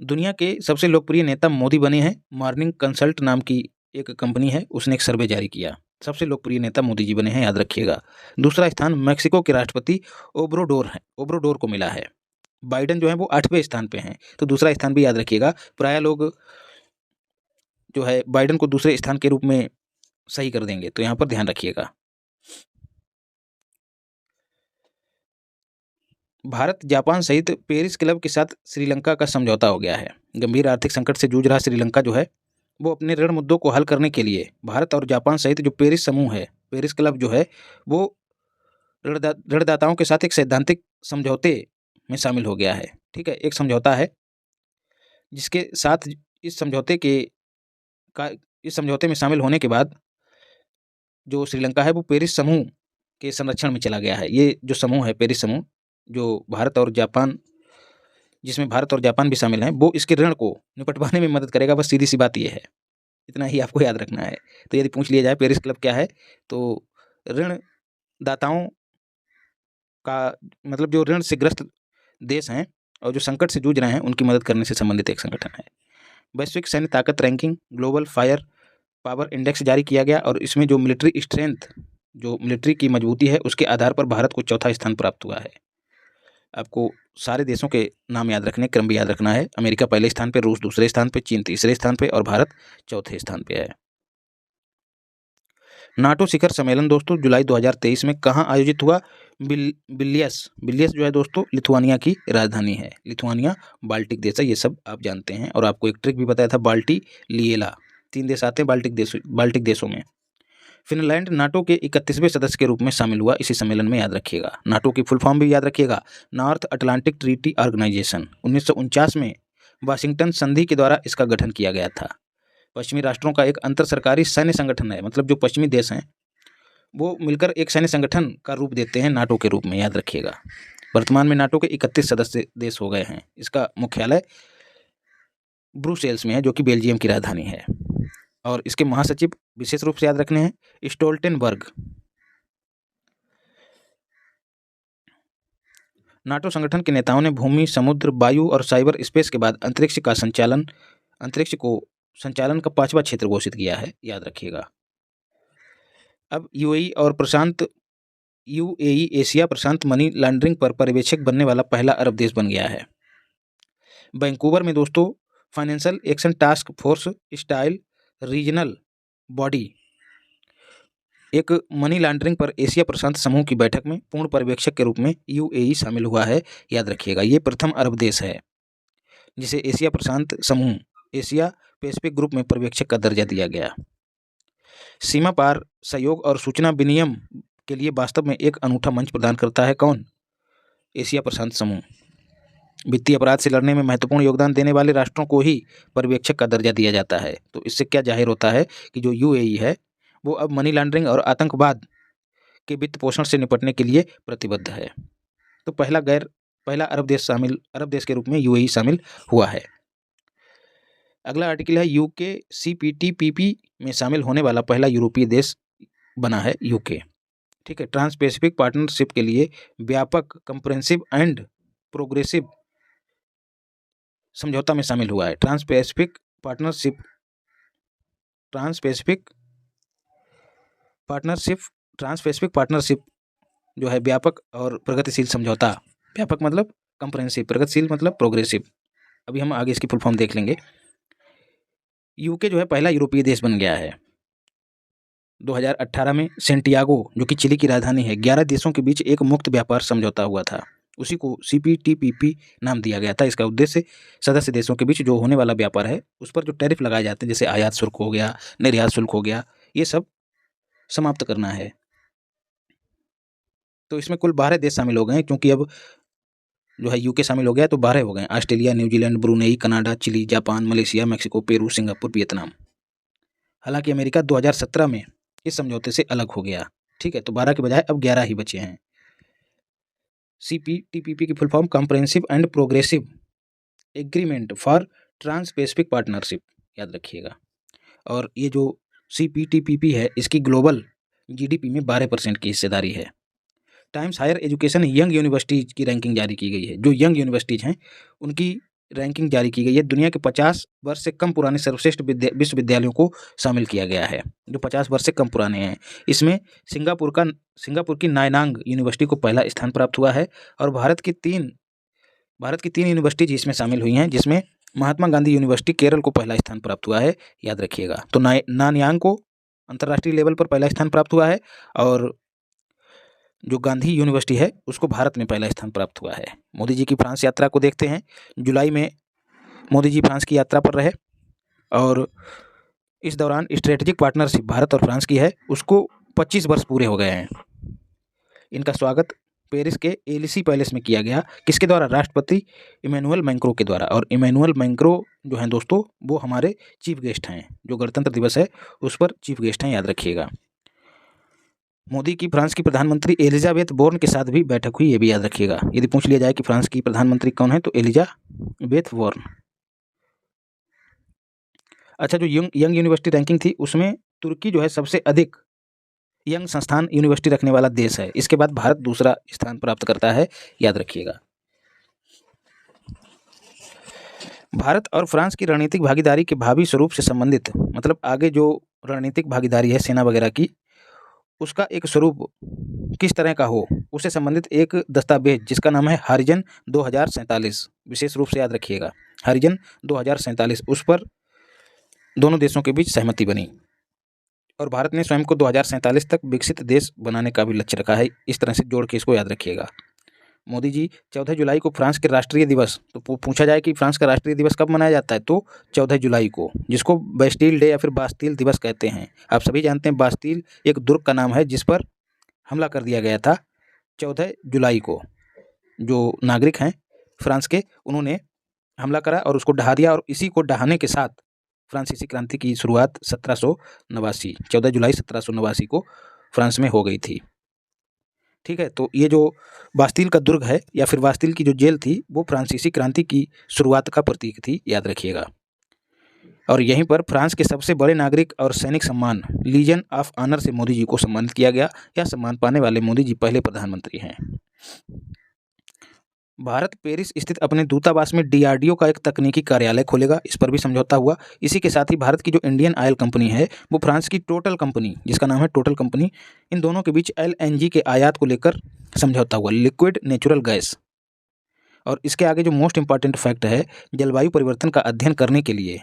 दुनिया के सबसे लोकप्रिय नेता मोदी बने हैं। मॉर्निंग कंसल्ट नाम की एक कंपनी है, उसने एक सर्वे जारी किया। सबसे लोकप्रिय नेता मोदी जी बने हैं, याद रखिएगा। दूसरा स्थान मेक्सिको के राष्ट्रपति ओब्राडोर को मिला है। बाइडेन जो है वो 8वें स्थान पे हैं, तो दूसरा स्थान भी याद रखिएगा। प्राय लोग जो है बाइडेन को दूसरे स्थान के रूप में सही कर देंगे, तो यहाँ पर ध्यान रखिएगा। भारत जापान सहित पेरिस क्लब के साथ श्रीलंका का समझौता हो गया है। गंभीर आर्थिक संकट से जूझ रहा श्रीलंका जो है वो अपने ऋण मुद्दों को हल करने के लिए भारत और जापान सहित जो पेरिस समूह है, पेरिस क्लब जो है वो ऋणदाताओं के साथ एक सैद्धांतिक समझौते में शामिल हो गया है। ठीक है, एक समझौता है जिसके साथ इस समझौते के का इस समझौते में शामिल होने के बाद जो श्रीलंका है वो पेरिस समूह के संरक्षण में चला गया है। ये जो समूह है पेरिस समूह, जो भारत और जापान, जिसमें भारत और जापान भी शामिल हैं, वो इसके ऋण को निपटवाने में मदद करेगा। बस सीधी सी बात ये है, इतना ही आपको याद रखना है। तो यदि पूछ लिया जाए पेरिस क्लब क्या है, तो ऋण दाताओं का मतलब जो ऋण से ग्रस्त देश हैं और जो संकट से जूझ रहे हैं उनकी मदद करने से संबंधित एक संगठन है। वैश्विक सैन्य ताकत ranking global fire power index जारी किया गया और इसमें जो मिलिट्री स्ट्रेंथ, जो मिलिट्री की मजबूती है, उसके आधार पर भारत को चौथा स्थान प्राप्त हुआ है। आपको सारे देशों के नाम याद रखने, क्रम भी याद रखना है। अमेरिका पहले स्थान पे, रूस दूसरे स्थान पे, चीन तीसरे स्थान पे और भारत चौथे स्थान पे है। नाटो शिखर सम्मेलन दोस्तों जुलाई 2023 में कहाँ आयोजित हुआ? विल्नियस जो है दोस्तों लिथुआनिया की राजधानी है। लिथुआनिया बाल्टिक देश है, ये सब आप जानते हैं। और आपको एक ट्रिक भी बताया था, बाल्टी लिएला, 3 देश आते हैं बाल्टिक देशों में। फिनलैंड नाटो के 31वें सदस्य के रूप में शामिल हुआ इसी सम्मेलन में, याद रखिएगा। नाटो की फुल फॉर्म भी याद रखिएगा, नॉर्थ अटलांटिक ट्रीटी ऑर्गेनाइजेशन। 1949 में वाशिंगटन संधि के द्वारा इसका गठन किया गया था। पश्चिमी राष्ट्रों का एक अंतर सरकारी सैन्य संगठन है, मतलब जो पश्चिमी देश हैं वो मिलकर एक सैन्य संगठन का रूप देते हैं नाटो के रूप में, याद रखिएगा। वर्तमान में नाटो के 31 सदस्य देश हो गए हैं। इसका मुख्यालय ब्रुसेल्स में है, जो कि बेल्जियम की राजधानी है। और इसके महासचिव विशेष रूप से याद रखने हैं स्टोल्टेनबर्ग। नाटो संगठन के नेताओं ने भूमि, समुद्र, वायु और साइबर स्पेस के बाद अंतरिक्ष को संचालन का 5वां क्षेत्र घोषित किया है, याद रखिएगा। अब यूएई एशिया प्रशांत मनी लॉन्ड्रिंग पर पर्यवेक्षक बनने वाला पहला अरब देश बन गया है। वैंकूवर में दोस्तों financial action task force style regional body एक मनी लॉन्ड्रिंग पर एशिया प्रशांत समूह की बैठक में पूर्ण पर्यवेक्षक के रूप में यूएई शामिल हुआ है, याद रखिएगा। ये प्रथम अरब देश है जिसे एशिया प्रशांत समूह, एशिया पैसिफिक ग्रुप में पर्यवेक्षक का दर्जा दिया गया। सीमा पार सहयोग और सूचना विनिमय के लिए वास्तव में एक अनूठा मंच प्रदान करता है। कौन? एशिया प्रशांत समूह। वित्तीय अपराध से लड़ने में महत्वपूर्ण योगदान देने वाले राष्ट्रों को ही पर्यवेक्षक का दर्जा दिया जाता है। तो इससे क्या जाहिर होता है कि जो यूएई है वो अब मनी लॉन्ड्रिंग और आतंकवाद के वित्त पोषण से निपटने के लिए प्रतिबद्ध है। तो पहला अरब देश के रूप में यूएई शामिल हुआ है। अगला आर्टिकल है यूके सीपीटीपीपी में शामिल होने वाला पहला यूरोपीय देश बना है यूके। ठीक है, ट्रांस पैसिफिक पार्टनरशिप के लिए व्यापक, कंप्रेहेंसिव एंड प्रोग्रेसिव समझौता में शामिल हुआ है। ट्रांस पैसिफिक पार्टनरशिप जो है व्यापक और प्रगतिशील समझौता। व्यापक मतलब कंप्रेहेंसिव, प्रगतिशील मतलब प्रोग्रेसिव। अभी हम आगे इसकी फुल फॉर्म देख लेंगे। यूके जो है पहला यूरोपीय देश बन गया है। 2018 में सेंटियागो, जो कि चिली की राजधानी है, 11 देशों के बीच एक मुक्त व्यापार समझौता हुआ था। उसी को सीपीटीपीपी नाम दिया गया था। इसका उद्देश्य सदस्य देशों के बीच जो होने वाला व्यापार है उस पर जो टैरिफ लगाए जाते हैं, जैसे आयात शुल्क हो गया, निर्यात शुल्क हो गया, ये सब समाप्त करना है। तो इसमें कुल 12 देश शामिल हो गए हैं, क्योंकि अब जो है यूके शामिल हो गया तो 12 हो गए। Australia, New Zealand, Brunei, Canada, Chile, Japan, Malaysia, Mexico, Peru, Singapore, Vietnam. हालांकि अमेरिका 2017 में इस समझौते से अलग हो गया। ठीक है, तो 12 के बजाय अब 11 ही बचे हैं। सीपीटीपीपी की full form comprehensive and progressive agreement for trans Pacific partnership, याद रखिएगा। और ये जो CPTPP है, इसकी ग्लोबल GDP में 12% की हिस्सेदारी है। Times higher education young universities की रैंकिंग जारी की गई है। जो यंग यूनिवर्सिटीज़ हैं उनकी रैंकिंग जारी की गई है। दुनिया के 50 वर्ष से कम पुराने सर्वश्रेष्ठ विश्वविद्यालयों को शामिल किया गया है, जो 50 वर्ष से कम पुराने हैं। इसमें सिंगापुर की नायनांग यूनिवर्सिटी को पहला स्थान प्राप्त हुआ है और भारत की तीन यूनिवर्सिटीज इसमें शामिल हुई हैं, जिसमें महात्मा गांधी यूनिवर्सिटी केरल को पहला स्थान प्राप्त हुआ है, याद रखिएगा। तो नानयांग को अंतर्राष्ट्रीय लेवल पर पहला स्थान प्राप्त हुआ है और जो गांधी यूनिवर्सिटी है उसको भारत में पहला स्थान प्राप्त हुआ है। मोदी जी की फ्रांस यात्रा को देखते हैं। जुलाई में मोदी जी फ्रांस की यात्रा पर रहे और इस दौरान स्ट्रेटेजिक पार्टनरशिप भारत और फ्रांस की है, उसको 25 वर्ष पूरे हो गए हैं। इनका स्वागत पेरिस के एलिसी पैलेस में किया गया। किसके द्वारा? राष्ट्रपति इमैनुअल मैक्रों के द्वारा। और इमैनुअल मैक्रों जो हैं दोस्तों, वो हमारे चीफ गेस्ट हैं। जो गणतंत्र दिवस है उस पर चीफ गेस्ट हैं, याद रखिएगा। मोदी की फ्रांस की प्रधानमंत्री एलिजाबेथ बोर्न के साथ भी बैठक हुई, ये भी याद रखिएगा। यदि पूछ लिया जाए कि फ्रांस की प्रधानमंत्री कौन है तो एलिजाबेथ बोर्न। अच्छा, जो यंग यूनिवर्सिटी रैंकिंग थी उसमें तुर्की जो है सबसे अधिक यंग संस्थान यूनिवर्सिटी रखने वाला देश है। इसके बाद भारत दूसरा स्थान प्राप्त करता है, याद रखिएगा। भारत और फ्रांस की रणनीतिक भागीदारी के भावी स्वरूप से संबंधित, मतलब आगे जो रणनीतिक भागीदारी है सेना वगैरह की, उसका एक स्वरूप किस तरह का हो, उससे संबंधित एक दस्तावेज जिसका नाम है हॉरिजन 2047, विशेष रूप से याद रखिएगा। हॉरिजन 2047, उस पर दोनों देशों के बीच सहमति बनी और भारत ने स्वयं को 2047 तक विकसित देश बनाने का भी लक्ष्य रखा है। इस तरह से जोड़ के इसको याद रखिएगा। मोदी जी 14 जुलाई को फ्रांस के राष्ट्रीय दिवस, तो पूछा जाए कि फ्रांस का राष्ट्रीय दिवस कब मनाया जाता है, तो 14 जुलाई को, जिसको बेस्टील डे या फिर बास्तील दिवस कहते हैं। आप सभी जानते हैं बास्तील एक दुर्ग का नाम है जिस पर हमला कर दिया गया था 14 जुलाई को। जो नागरिक हैं फ्रांस के, उन्होंने हमला करा और उसको ढहा दिया और इसी को ढहाने के साथ फ्रांसीसी क्रांति की शुरुआत 14 जुलाई 1789 को फ्रांस में हो गई थी। ठीक है, तो ये जो बास्तील का दुर्ग है या फिर बास्तील की जो जेल थी वो फ्रांसीसी क्रांति की शुरुआत का प्रतीक थी, याद रखिएगा। और यहीं पर फ्रांस के सबसे बड़े नागरिक और सैनिक सम्मान लीजन ऑफ ऑनर से मोदी जी को सम्मानित किया गया। यह सम्मान पाने वाले मोदी जी पहले प्रधानमंत्री हैं। भारत पेरिस स्थित अपने दूतावास में DRDO का एक तकनीकी कार्यालय खोलेगा, इस पर भी समझौता हुआ। इसी के साथ ही भारत की जो इंडियन ऑयल कंपनी है वो फ्रांस की टोटल कंपनी, जिसका नाम है टोटल कंपनी, इन दोनों के बीच LNG के आयात को लेकर समझौता हुआ, लिक्विड नेचुरल गैस। और इसके आगे जो मोस्ट इंपॉर्टेंट फैक्ट है, जलवायु परिवर्तन का अध्ययन करने के लिए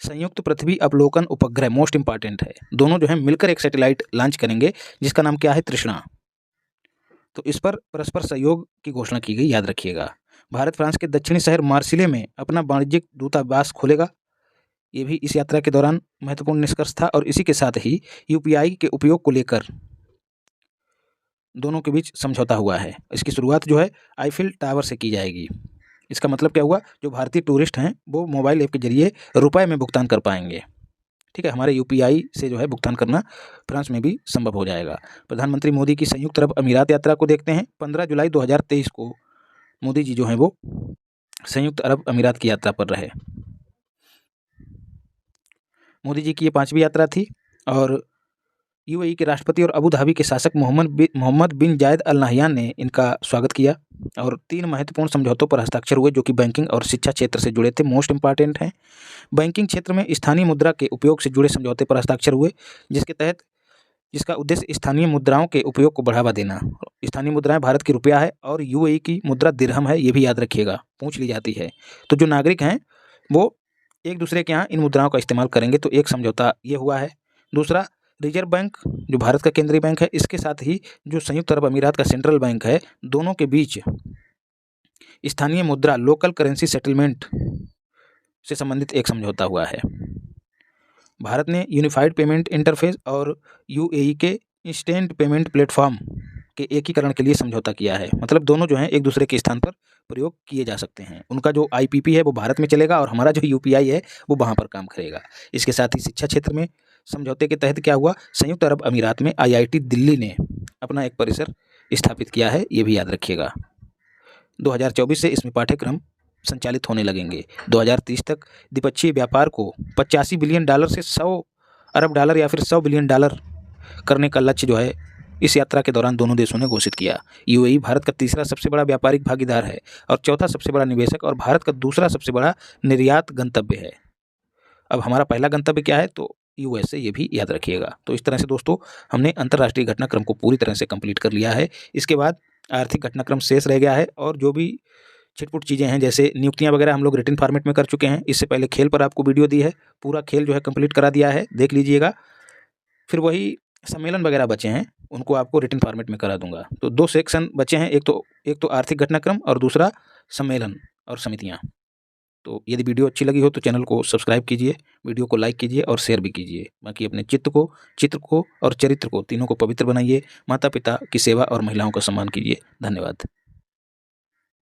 संयुक्त पृथ्वी अवलोकन उपग्रह मोस्ट इंपॉर्टेंट है। दोनों जो है मिलकर एक सैटेलाइट लॉन्च करेंगे जिसका नाम क्या है? तृष्णा। तो इस पर परस्पर सहयोग की घोषणा की गई, याद रखिएगा। भारत फ्रांस के दक्षिणी शहर मार्सिले में अपना वाणिज्यिक दूतावास खोलेगा, ये भी इस यात्रा के दौरान महत्वपूर्ण निष्कर्ष था। और इसी के साथ ही UPI के उपयोग को लेकर दोनों के बीच समझौता हुआ है। इसकी शुरुआत जो है आईफिल टावर से की जाएगी। इसका मतलब क्या हुआ? जो भारतीय टूरिस्ट हैं वो मोबाइल ऐप के जरिए रुपए में भुगतान कर पाएंगे। ठीक है, हमारे UPI से जो है भुगतान करना फ्रांस में भी संभव हो जाएगा। प्रधानमंत्री मोदी की संयुक्त अरब अमीरात यात्रा को देखते हैं। 15 जुलाई 2023 को मोदी जी जो हैं वो संयुक्त अरब अमीरात की यात्रा पर रहे। मोदी जी की ये 5वीं यात्रा थी और UAE के राष्ट्रपति और अबू धाबी के शासक मोहम्मद बिन जायद अल नाह्यान ने इनका स्वागत किया और 3 महत्वपूर्ण समझौतों पर हस्ताक्षर हुए जो कि बैंकिंग और शिक्षा क्षेत्र से जुड़े थे, मोस्ट इंपॉर्टेंट हैं। बैंकिंग क्षेत्र में स्थानीय मुद्रा के उपयोग से जुड़े समझौते पर हस्ताक्षर हुए, जिसका उद्देश्य स्थानीय मुद्राओं के उपयोग को बढ़ावा देना। स्थानीय मुद्राएं भारत की रुपया है और UAE की मुद्रा दिरहम है, ये भी याद रखिएगा, पूछ ली जाती है। तो जो नागरिक हैं वो एक दूसरे के यहाँ इन मुद्राओं का इस्तेमाल करेंगे, तो एक समझौता ये हुआ है। दूसरा, रिजर्व बैंक जो भारत का केंद्रीय बैंक है, इसके साथ ही जो संयुक्त अरब अमीरात का सेंट्रल बैंक है, दोनों के बीच स्थानीय मुद्रा लोकल करेंसी सेटलमेंट से संबंधित एक समझौता हुआ है। भारत ने यूनिफाइड पेमेंट इंटरफेस और UAE के इंस्टेंट पेमेंट प्लेटफॉर्म के एकीकरण के लिए समझौता किया है। मतलब दोनों जो हैं एक दूसरे के स्थान पर प्रयोग किए जा सकते हैं। उनका जो IPP है वो भारत में चलेगा और हमारा जो UPI है वो वहाँ पर काम करेगा। इसके साथ ही शिक्षा क्षेत्र में समझौते के तहत क्या हुआ? संयुक्त अरब अमीरात में IIT दिल्ली ने अपना एक परिसर स्थापित किया है, ये भी याद रखिएगा। 2024 से इसमें पाठ्यक्रम संचालित होने लगेंगे। 2030 तक द्विपक्षीय व्यापार को $85 बिलियन से 100 अरब डॉलर या फिर 100 बिलियन डॉलर करने का लक्ष्य जो है इस यात्रा के दौरान दोनों देशों ने घोषित किया। यूएई भारत का तीसरा सबसे बड़ा व्यापारिक भागीदार है और चौथा सबसे बड़ा निवेशक और भारत का दूसरा सबसे बड़ा निर्यात गंतव्य है। अब हमारा पहला गंतव्य क्या है, तो यूएसए, ये भी याद रखिएगा। तो इस तरह से दोस्तों हमने अंतर्राष्ट्रीय घटनाक्रम को पूरी तरह से कंप्लीट कर लिया है। इसके बाद आर्थिक घटनाक्रम शेष रह गया है और जो भी छिटपुट चीज़ें हैं जैसे नियुक्तियां वगैरह हम लोग रिटन फॉर्मेट में कर चुके हैं। इससे पहले खेल पर आपको वीडियो दी है, पूरा खेल जो है कंप्लीट करा दिया है, देख लीजिएगा। फिर वही सम्मेलन वगैरह बचे हैं, उनको आपको रिटन फॉर्मेट में करा दूंगा। तो 2 सेक्शन बचे हैं, एक तो आर्थिक घटनाक्रम और दूसरा सम्मेलन और समितियाँ। तो यदि वीडियो अच्छी लगी हो तो चैनल को सब्सक्राइब कीजिए, वीडियो को लाइक कीजिए और शेयर भी कीजिए। बाकी अपने चित्र को और चरित्र को, तीनों को पवित्र बनाइए। माता पिता की सेवा और महिलाओं का सम्मान कीजिए। धन्यवाद।